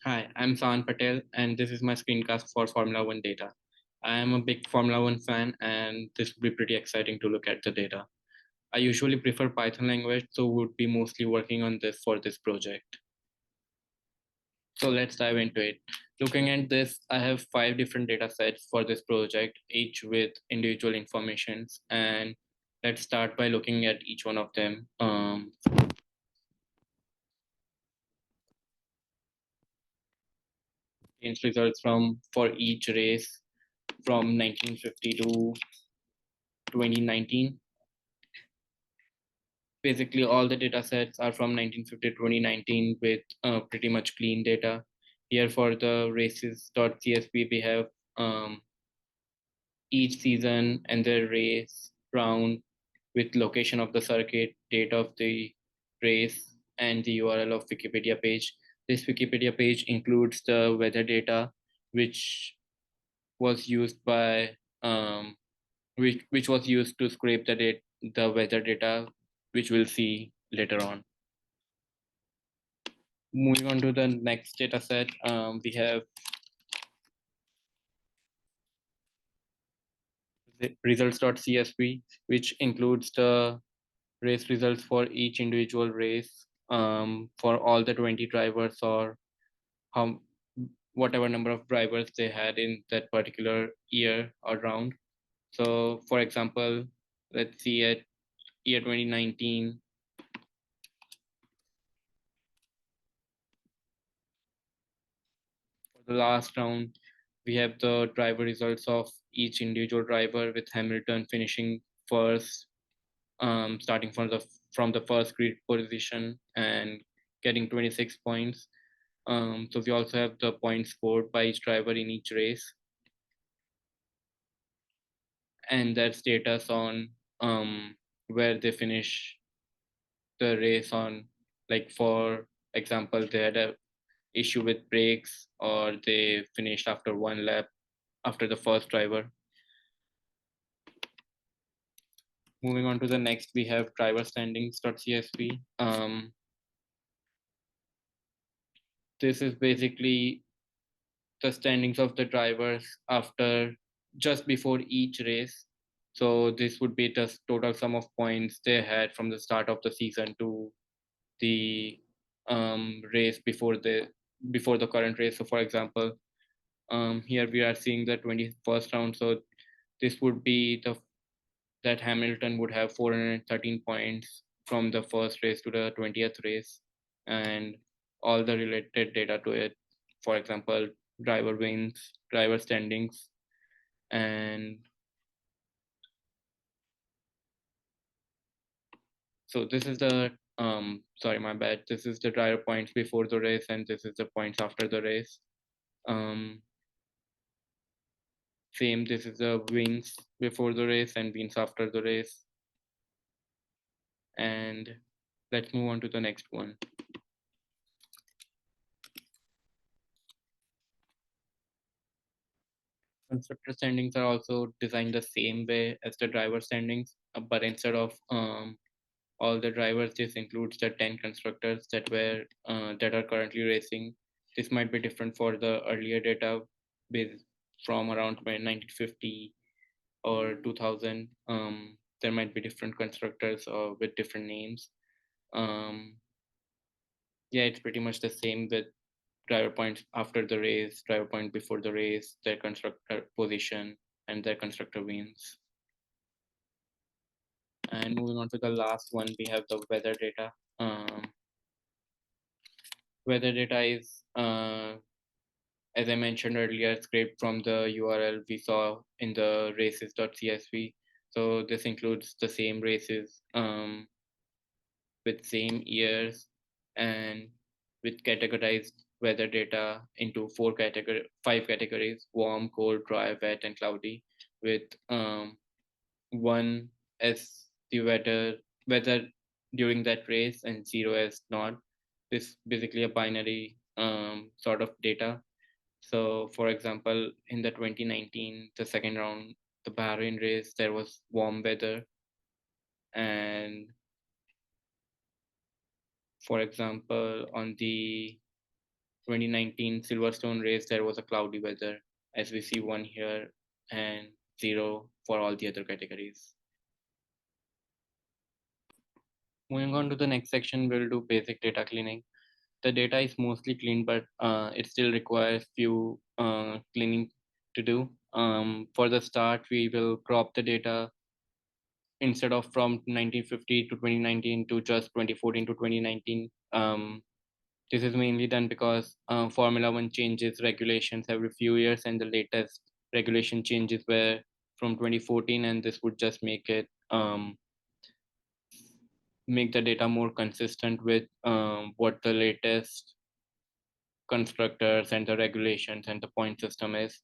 Hi, I'm San Patel, and this is my screencast for Formula One data. I am a big Formula One fan, and this will be pretty exciting to look at the data. I usually prefer Python language, so would be mostly working on this for this project. So let's dive into it. Looking at this, I have 5 different data sets for this project, each with individual informations. And let's start by looking at each one of them. Results from for each race from 1950 to 2019. Basically, all the data sets are from 1950 to 2019 with pretty much clean data. Here for the races.csv, we have um, each season and the race round with location of the circuit, date of the race, and the URL of Wikipedia page. This Wikipedia page includes the weather data, which was used by which was used to scrape the weather data, which we'll see later on. Moving on to the next data set, we have results.csv, which includes the race results for each individual race for all the 20 drivers or how whatever number of drivers they had in that particular year or round. So, for example, let's see at year 2019, for the last round, we have the driver results of each individual driver with Hamilton finishing first, starting from the first grid position and getting 26 points. So we also have the points scored by each driver in each race, and that status on where they finish the race on. Like for example, they had a issue with brakes or they finished after one lap after the first driver. Moving on to the next, we have driver standings.csv. This is basically the standings of the drivers after just before each race. So this would be the total sum of points they had from the start of the season to the race before the current race. So for example, here we are seeing the 21st round. So this would be the that Hamilton would have 413 points from the first race to the 20th race, and all the related data to it. For example, driver wins, driver standings, and so this is the sorry, my bad. This is the driver points before the race, and this is the points after the race. Um, Same, this is the wins before the race and wins after the race. And let's move on to the next one. Constructor standings are also designed the same way as the driver standings, but instead of all the drivers, this includes the 10 constructors that are currently racing. This might be different for the earlier data based from around 1950 or 2000. There might be different constructors or with different names. Um, yeah, it's pretty much the same with driver points after the race, driver point before the race, their constructor position, and their constructor wins. And moving on to the last one, we have the weather data. Weather data is, as I mentioned earlier, scraped from the URL we saw in the races.csv. So this includes the same races with same years and with categorized weather data into 5 categories: warm, cold, dry, wet, and cloudy, with one as the weather during that race and zero as not. This basically a binary sort of data. So for example, in the 2019, the second round, the Bahrain race, there was warm weather. And for example, on the 2019 Silverstone race, there was a cloudy weather, as we see 1 here and 0 for all the other categories. Moving on to the next section, we'll do basic data cleaning. The data is mostly clean, but it still requires few cleaning to do. For the start, we will crop the data instead of from 1950 to 2019 to just 2014 to 2019. This is mainly done because Formula One changes regulations every few years, and the latest regulation changes were from 2014, and this would just make the data more consistent with what the latest constructors and the regulations and the point system is.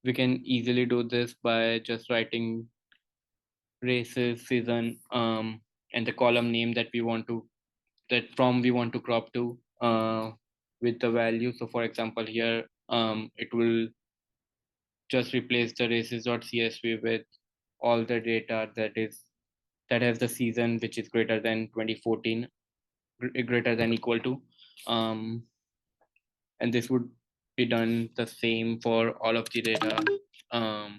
We can easily do this by just writing races, season, and the column name that we want to crop to with the value. So for example, here it will just replace the races.csv with all the data that has the season which is greater than 2014, greater than equal to, and this would be done the same for all of the data um,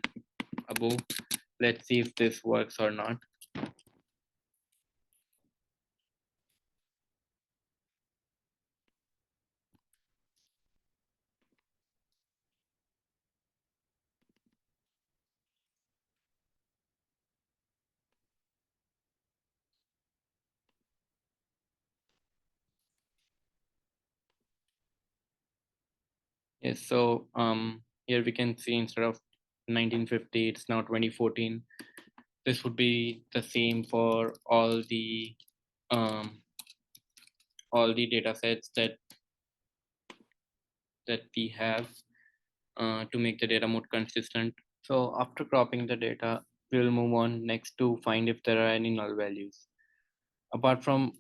above. Let's see if this works or not. Yes, so here we can see instead of 1950, it's now 2014. This would be the same for all the data sets that we have to make the data more consistent. So after cropping the data, we'll move on next to find if there are any null values. Apart from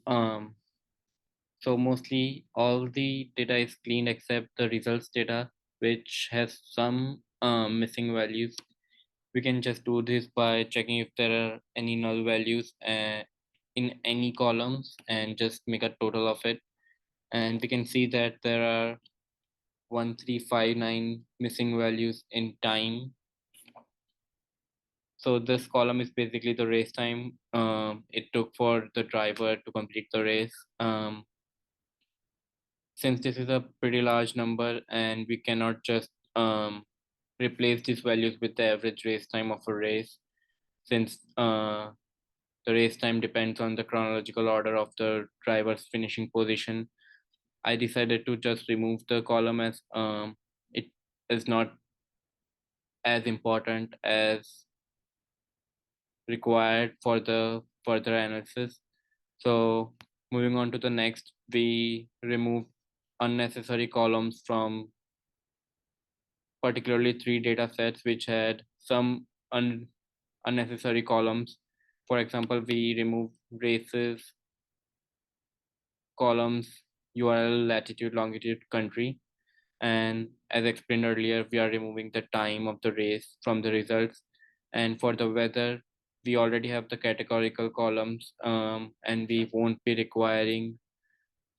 so mostly all the data is clean except the results data, which has some missing values. We can just do this by checking if there are any null values in any columns and just make a total of it. And we can see that there are 1359 missing values in time. So this column is basically the race time it took for the driver to complete the race. Since this is a pretty large number and we cannot just replace these values with the average race time of a race, since the race time depends on the chronological order of the driver's finishing position, I decided to just remove the column as it is not as important as required for the further analysis. So moving on to the next, we remove unnecessary columns from particularly 3 data sets which had some unnecessary columns. For example, we remove races, columns, URL, latitude, longitude, country. And as explained earlier, we are removing the time of the race from the results. And for the weather, we already have the categorical columns and we won't be requiring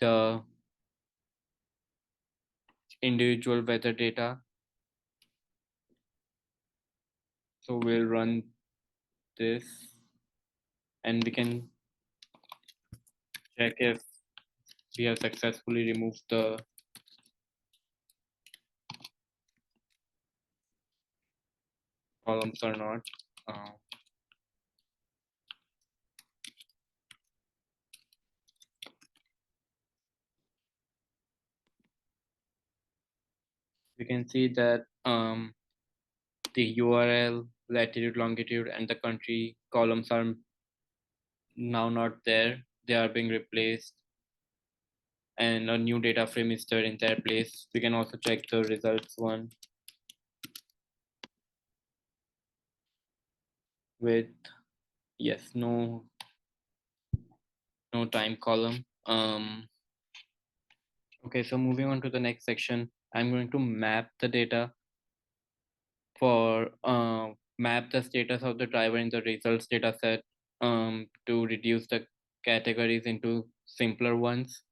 the individual weather data. So we'll run this and we can check if we have successfully removed the columns or not. We can see that the URL, latitude, longitude, and the country columns are now not there. They are being replaced and a new data frame is there in their place. We can also check the results one with yes, no time column. Okay, so moving on to the next section, I'm going to map the data for map the status of the driver in the results data set to reduce the categories into simpler ones.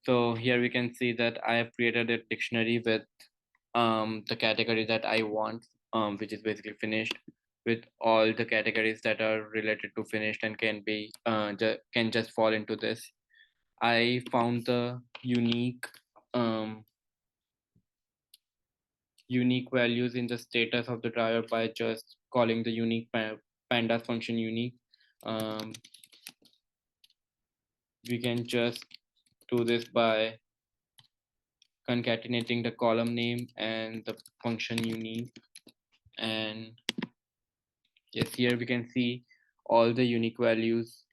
So here we can see that I have created a dictionary with the category that I want, which is basically finished, with all the categories that are related to finished and can be can just fall into this. I found the um, unique values in the status of the driver by just calling the pandas function unique. Um, we can just do this by concatenating the column name and the function unique. And yes, here we can see all the unique values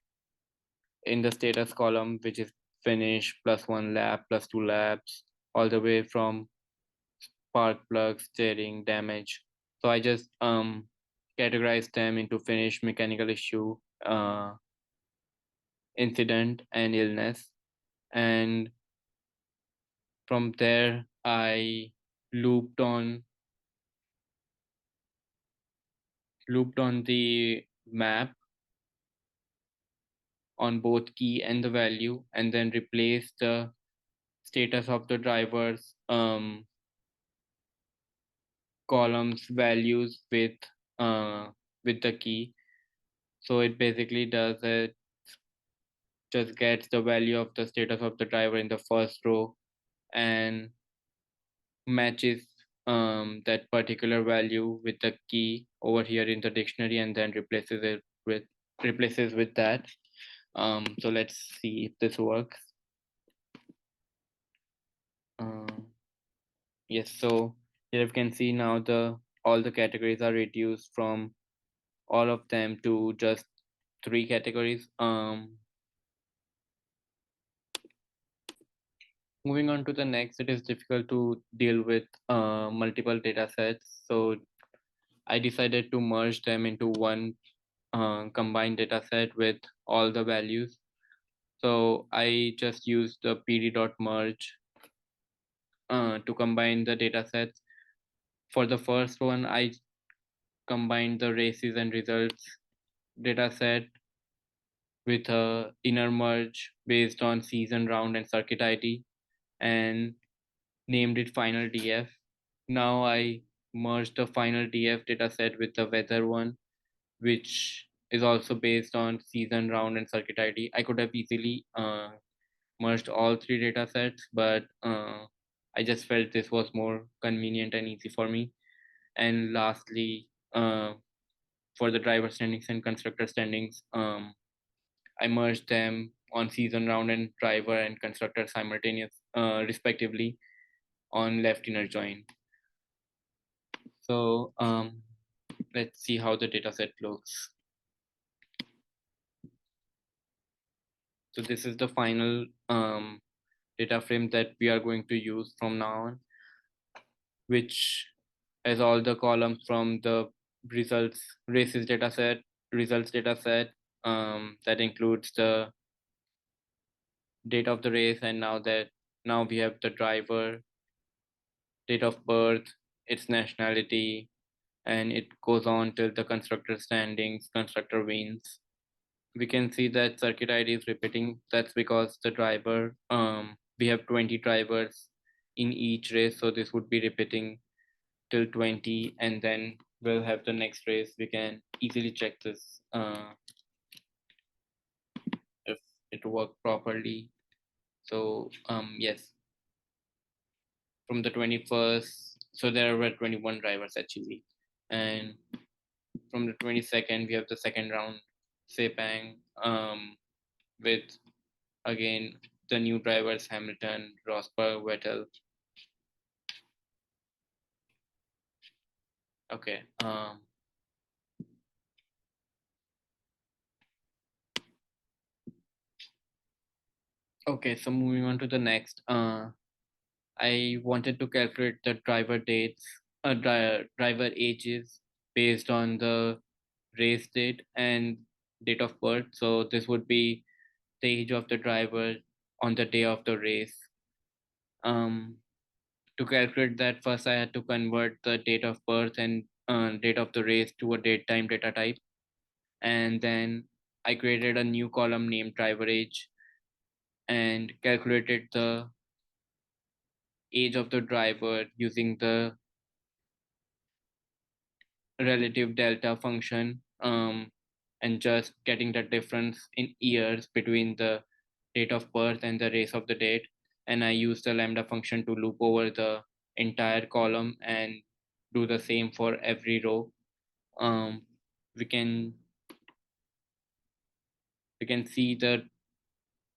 in the status column, which is finish plus 1 lap plus 2 laps, all the way from spark plug, steering, damage. So I just categorize them into finish, mechanical issue, uh, incident, and illness. And from there, I looped on looped on the map on both key and the value, and then replaced the status of the driver's columns values with the key. So it basically does it just gets the value of the status of the driver in the first row and matches that particular value with the key over here in the dictionary, and then replaces with that. So let's see if this works. Yes, so here you can see now the all the categories are reduced from all of them to just 3 categories. Moving on to the next, it is difficult to deal with multiple data sets. So I decided to merge them into one combined data set with all the values. So I just used the pd.merge to combine the data sets. For the first one, I combined the races and results data set with a inner merge based on season, round, and circuit ID, and named it final DF. Now I merged the final DF dataset with the weather one, which is also based on season, round, and circuit ID. I could have easily merged all 3 datasets, but I just felt this was more convenient and easy for me. And lastly, for the driver standings and constructor standings, I merged them on season, round, and driver and constructor simultaneous, respectively, on left inner join. So let's see how the dataset looks. So this is the final data frame that we are going to use from now on, which has all the columns from the results races dataset, results dataset, that includes the date of the race, and now we have the driver, date of birth, its nationality, and it goes on till the constructor standings, constructor wins. We can see that circuit ID is repeating. That's because the driver, we have 20 drivers in each race, so this would be repeating till 20, and then we'll have the next race. We can easily check this if it worked properly. So yes, from the 21st, so there were 21 drivers actually, and from the 22nd we have the second round Sepang, with again the new drivers Hamilton, Rosberg, Vettel. Okay. Okay, so moving on to the next. I wanted to calculate the driver dates, driver ages based on the race date and date of birth. So this would be the age of the driver on the day of the race. Um, to calculate that, first I had to convert the date of birth and date of the race to a date time data type, and then I created a new column named driver age, and calculated the age of the driver using the relative delta function, and just getting the difference in years between the date of birth and the race of the date. And I use the lambda function to loop over the entire column and do the same for every row. um, we can we can see the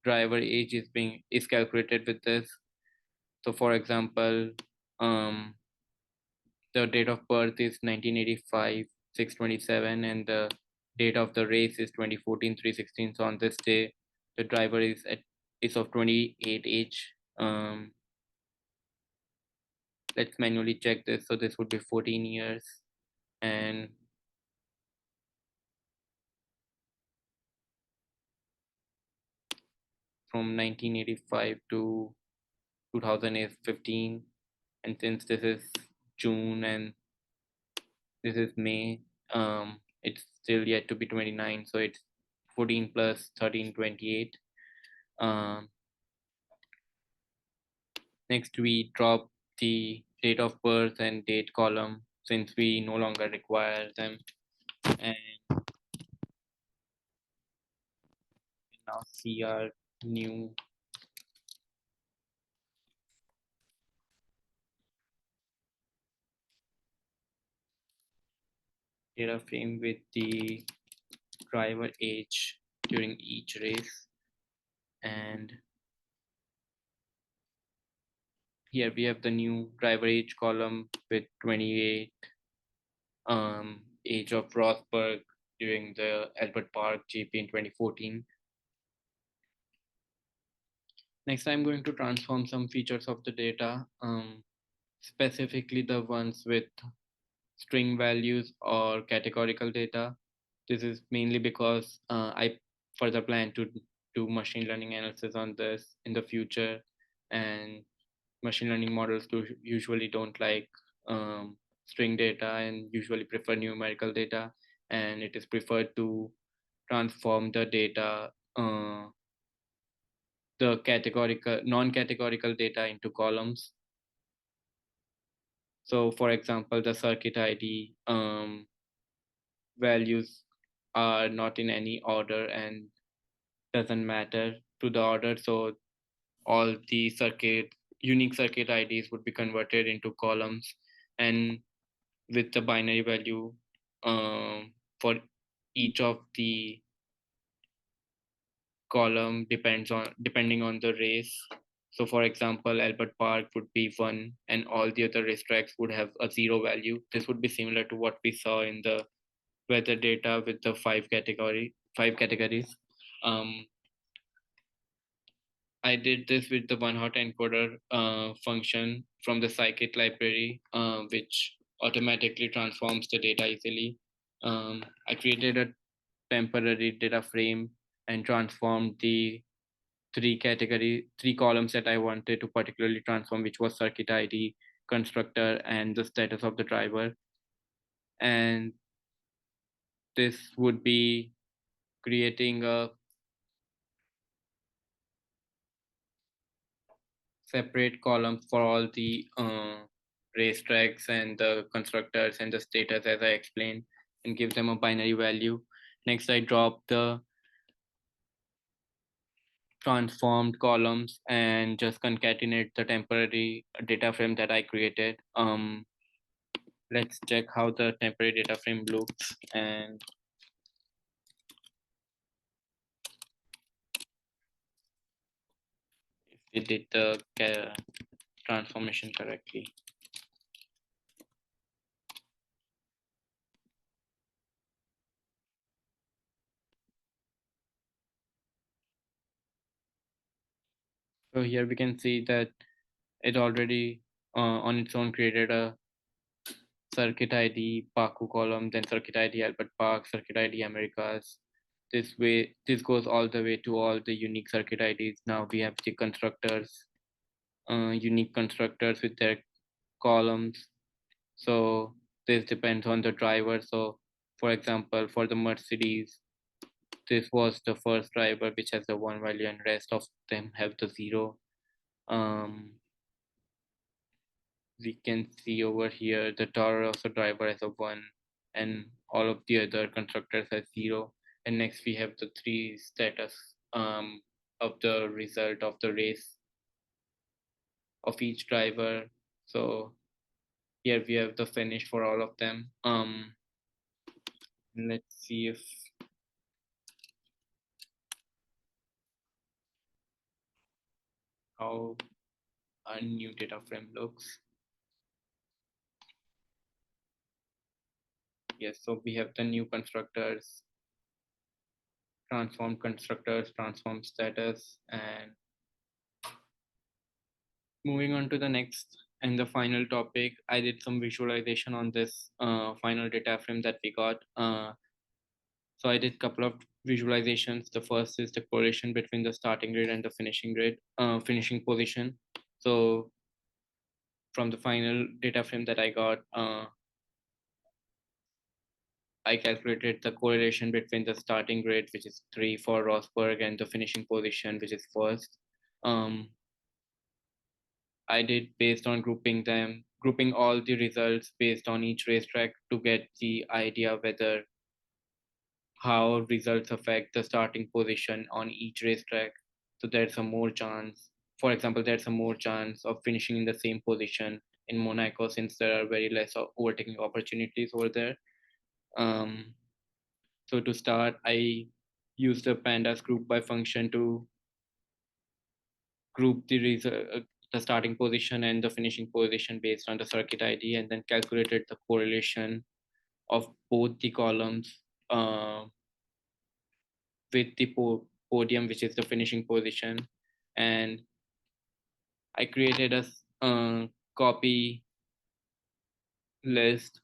driver age is calculated with this. So for example, um, the date of birth is 1985 627, and the date of the race is 2014 316. So on this day the driver is of 28 age. Let's manually check this. So this would be 14 years, and from 1985 to 2000 is 15. And since this is June and this is May, it's still yet to be 29, so it's 14 plus 13 28. um, Next we drop the date of birth and date column since we no longer require them, and now see our new data frame with the driver age during each race. And here we have the new driver age column with 28, age of Rosberg during the Albert Park GP in 2014. Next, I'm going to transform some features of the data, specifically the ones with string values or categorical data. This is mainly because I further plan to do machine learning analysis on this in the future, and machine learning models usually don't like string data and usually prefer numerical data, and it is preferred to transform the data, the categorical non-categorical data into columns. So for example, the circuit ID values are not in any order and doesn't matter to the order. So all the unique circuit IDs would be converted into columns, and with the binary value for each of the column depending on the race. So for example, Albert Park would be 1 and all the other racetracks would have a 0 value. This would be similar to what we saw in the weather data with the five categories. um, I did this with the one hot encoder function from the scikit library, which automatically transforms the data easily. I created a temporary data frame and transformed the three columns that I wanted to particularly transform, which was circuit ID, constructor, and the status of the driver. And this would be creating a separate column for all the racetracks and the constructors and the status as I explained, and give them a binary value. Next, I drop the transformed columns and just concatenate the temporary data frame that I created. Let's check how the temporary data frame looks and if we did the transformation correctly. So here we can see that it already on its own created a circuit ID Baku column, then circuit ID Albert Park, circuit ID Americas. This goes all the way to all the unique circuit IDs. Now we have the constructors, unique constructors with their columns. So this depends on the driver. So for example, for the Mercedes, this was the first driver which has the one value, and rest of them have the zero. Um, we can see over here the tower of the driver has a one, and all of the other constructors has zero. And next we have the three status of the result of the race of each driver. So here we have the finish for all of them. Let's see if how our new data frame looks. Yes, so we have the new constructors, transform constructors, transform status, and moving on to the next and the final topic. I did some visualization on this final data frame that we got. So I did a couple of visualizations. The first is the correlation between the starting grid and the finishing grid, finishing position. So from the final data frame that I got, I calculated the correlation between the starting grid, which is 3 for Rosberg, and the finishing position, which is first. Um, I did based on grouping all the results based on each racetrack to get the idea whether how results affect the starting position on each racetrack. So there's a more chance, for example, there's a more chance of finishing in the same position in Monaco since there are very less of overtaking opportunities over there. Um, so to start, I used the pandas group by function to group the starting position and the finishing position based on the circuit ID, and then calculated the correlation of both the columns with the podium, which is the finishing position. And I created a copy list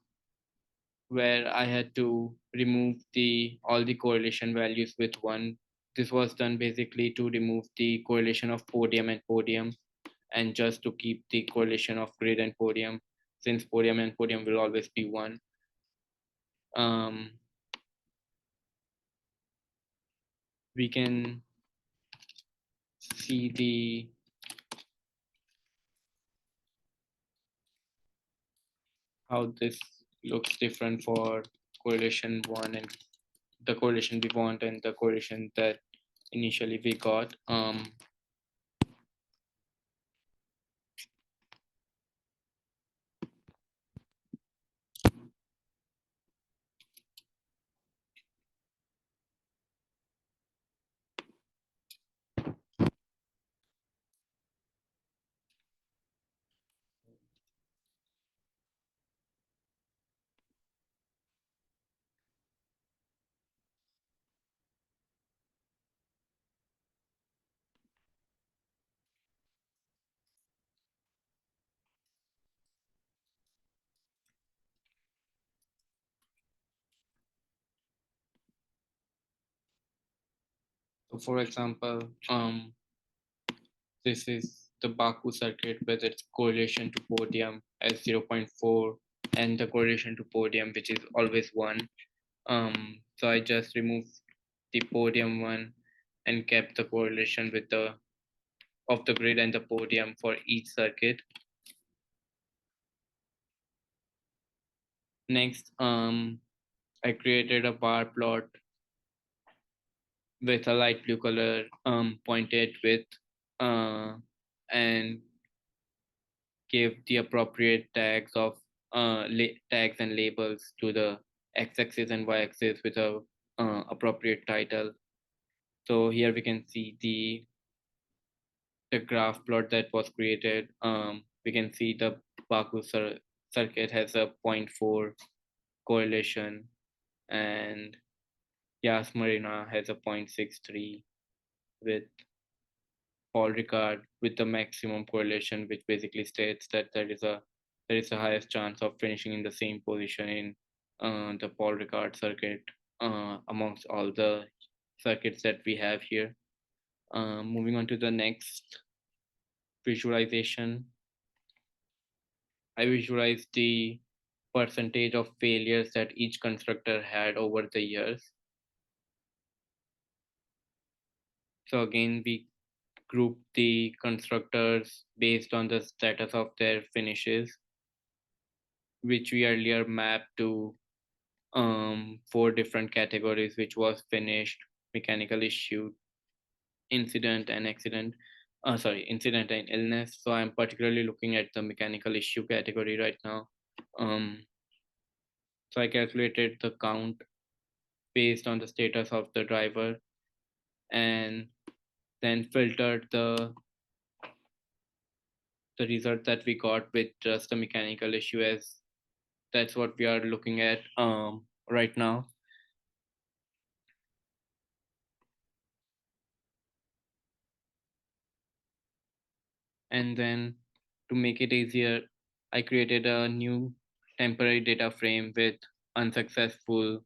where I had to remove the all the correlation values with one. This was done basically to remove the correlation of podium and podium, and just to keep the correlation of grid and podium, since podium and podium will always be one. Um, we can see the how this looks different for correlation one and the correlation we want and the correlation that initially we got. So for example, this is the Baku circuit with its correlation to podium as 0.4 and the correlation to podium which is always 1. So I just removed the podium one and kept the correlation with the of the grid and the podium for each circuit. Next, I created a bar plot with a light blue color pointed with and gave the appropriate tags of tags and labels to the x-axis and y-axis with a appropriate title. So here we can see the graph plot that was created. We can see the Baku circuit has a zero point 0.4 correlation, and Yas Marina has a 0.63 with Paul Ricard with the maximum correlation, which basically states that there is a highest chance of finishing in the same position in the Paul Ricard circuit amongst all the circuits that we have here. Moving on to the next visualization, I visualized the percentage of failures that each constructor had over the years. So again, we group the constructors based on the status of their finishes, which we earlier mapped to four different categories, which was finished, mechanical issue, incident, and accident. Incident and illness. So I'm particularly looking at the mechanical issue category right now. Um, so I calculated the count based on the status of the driver, and then filtered the result that we got with just a mechanical issue, as that's what we are looking at right now. And then to make it easier, I created a new temporary data frame with unsuccessful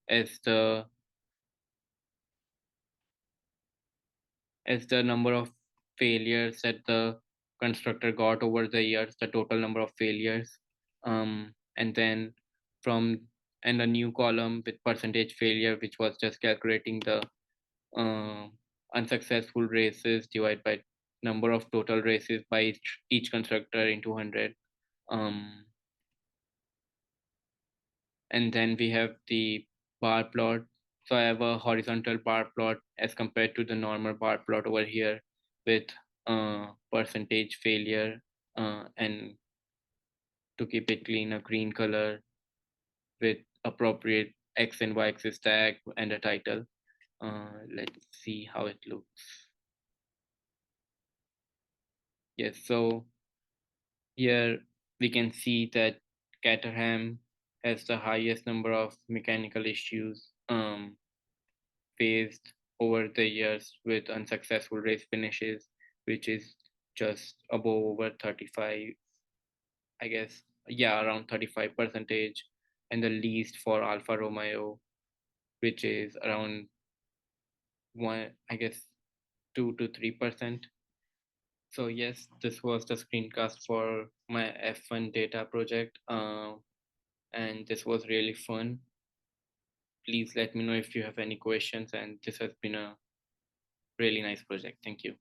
as the number of failures that the constructor got over the years, the total number of failures. And then from and a new column with percentage failure, which was just calculating the uh, unsuccessful races divided by number of total races by each constructor into 100. um, and then we have the bar plot. So I have a horizontal bar plot as compared to the normal bar plot over here, with percentage failure, and to keep it clean, a green color with appropriate x and y axis tag and a title. Let's see how it looks. Yes, so here we can see that Caterham has the highest number of mechanical issues faced over the years with unsuccessful race finishes, which is just above over 35, I guess. Yeah, around 35 percentage, and the least for Alfa Romeo, which is around one, I guess, 2 to 3%. So yes, this was the screencast for my F1 data project, and this was really fun. Please let me know if you have any questions, and this has been a really nice project. Thank you.